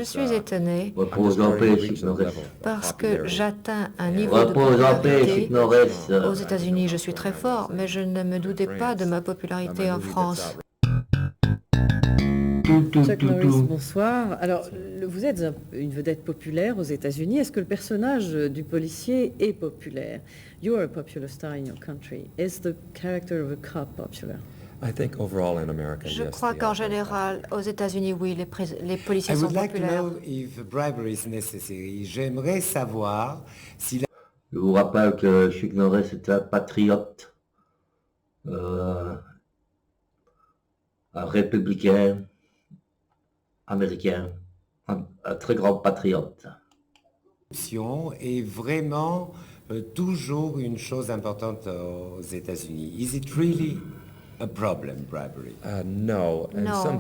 Je suis étonné Repose en paix, Chuck Norris. parce que j'atteins un niveau de Repose en paix, Chuck popularité. Norris. Aux États-Unis, je suis très fort, mais je ne me doutais pas de ma popularité en France. Chuck Norris, bonsoir. Alors, vous êtes une vedette populaire aux États-Unis. Est-ce que le personnage du policier est populaire? You are a popular star in your country. Is the character of a cop popular? Je crois qu'en général, aux États-Unis, oui, les policiers sont populaires. J'aimerais savoir si... Je vous rappelle que Chuck Norris est un patriote, un républicain américain, un très grand patriote. Est vraiment toujours une chose importante aux États-Unis. Is it really a problem, bribery? Non. Dans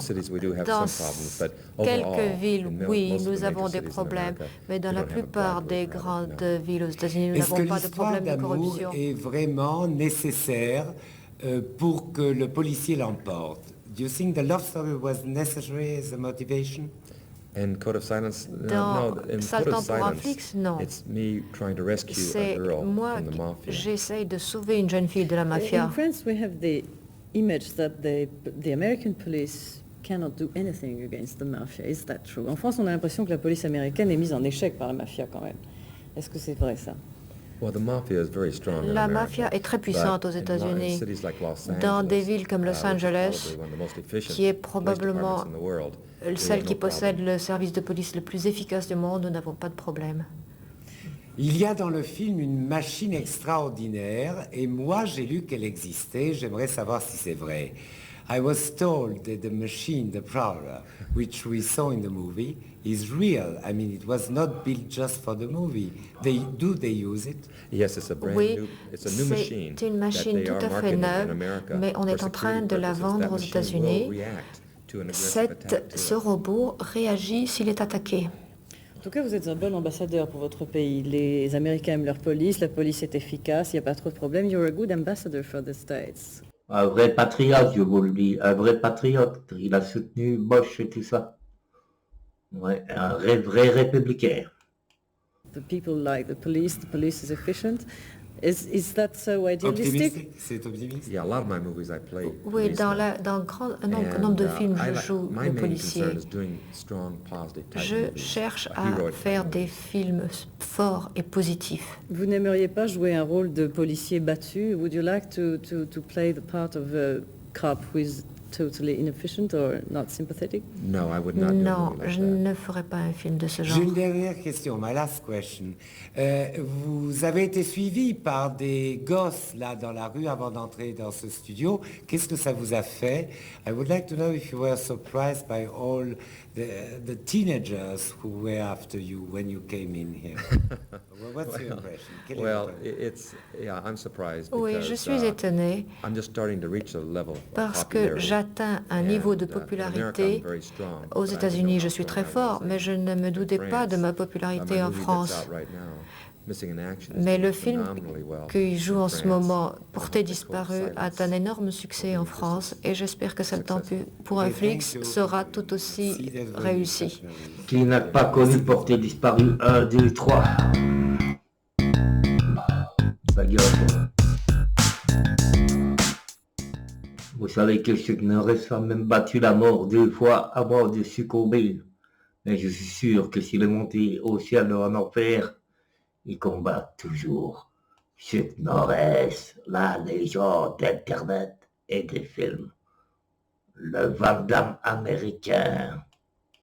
quelques villes, oui, nous avons des problèmes, mais dans la plupart des grandes villes aux États-Unis, nous n'avons pas de problème de corruption. Est vraiment nécessaire pour que le policier l'emporte? Do you think the love story was necessary as a motivation? Dans Saltan pour un flic, non. C'est moi qui j'essaye de sauver une jeune fille de la mafia. In France, we have the image that the American police cannot do anything against the mafia. Is that true? En France, on a l'impression que la police américaine est mise en échec par la mafia quand même. Est-ce que c'est vrai ça? La mafia est très puissante aux États-Unis. Dans des villes comme Los Angeles, qui est probablement celle qui possède le service de police le plus efficace du monde, nous n'avons pas de problème. Il y a dans le film une machine extraordinaire et moi j'ai lu qu'elle existait, j'aimerais savoir si c'est vrai. I was told that the machine, the Prowler, which we saw in the movie, is real. I mean, it was not built just for the movie. Do they use it? Oui, c'est une machine tout à fait neuve, mais on est en train de la vendre aux États-Unis. Ce robot réagit s'il est attaqué. En tout cas, vous êtes un bon ambassadeur pour votre pays. Les Américains aiment leur police, la police est efficace, il n'y a pas trop de problèmes. You're a good ambassador for the States. Un vrai patriote, je vous le dis, un vrai patriote. Il a soutenu Bush et tout ça. Ouais, un vrai républicain. The people like the police is efficient. Is that so idealistic? C'est optimiste. Oui, dans un nombre de films, je joue le policier. Je cherche à faire des films forts et positifs. Vous n'aimeriez pas jouer un rôle de policier battu? Would you like to play the part of a cop who is totally inefficient or not sympathetic? Non, je ne ferai pas un film de ce genre. J'ai une dernière question, my last question. Vous avez été suivi par des gosses là dans la rue avant d'entrer dans ce studio. Qu'est-ce que ça vous a fait? I would like to know if you were surprised by all the teenagers who were after you when you came in here. What's your impression? Oui, je suis étonné parce que j'atteins un niveau de popularité. Aux États-Unis, je suis très fort, mais je ne me doutais pas de ma popularité en France. Mais le film qu'il joue en ce moment, Portée disparue, a un énorme succès en France et j'espère que Saltan pour un flic sera tout aussi réussi. Qui n'a pas connu Portée disparue 1, 2, 3. Ça gueule. Vous savez que Chuck Norris a même battu la mort 2 fois avant de succomber. Mais je suis sûr que s'il est monté au ciel en enfer, il combat toujours. Chuck Norris, la légende d'Internet et des films. Le Van Damme américain.